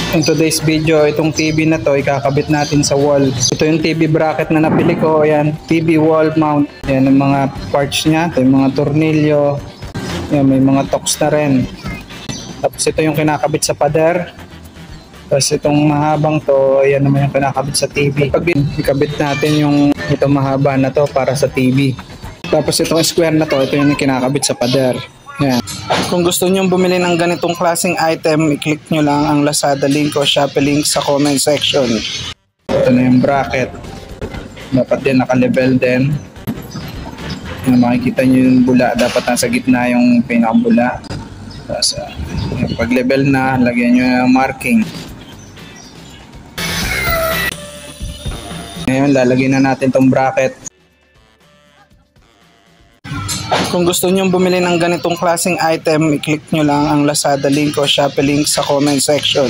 In today's video, itong TV na to ikakabit natin sa wall. Ito yung TV bracket na napili ko. Ayan, TV wall mount. Ayan ang mga parts niya. Ito yung mga tornilyo. Ayan, may mga tocks na rin. Tapos ito yung kinakabit sa pader. Tapos itong mahabang to, ayan naman yung kinakabit sa TV. Pag ikabit natin yung ito mahaba na to para sa TV. Tapos itong square na to, ito yung kinakabit sa pader. Ayan. Kung gusto nyo bumili ng ganitong klaseng item, i-click nyo lang ang Lazada link o Shopee link sa comment section. Ito na yung bracket. Dapat din naka-level din. Makikita nyo yung bula. Dapat nasa gitna yung pinakabula. Tapos pag level na, lagyan nyo yung marking. Ngayon, lalagyan na natin tong bracket. Kung gusto nyo bumili ng ganitong klaseng item, i-click nyo lang ang Lazada link o Shopee link sa comment section.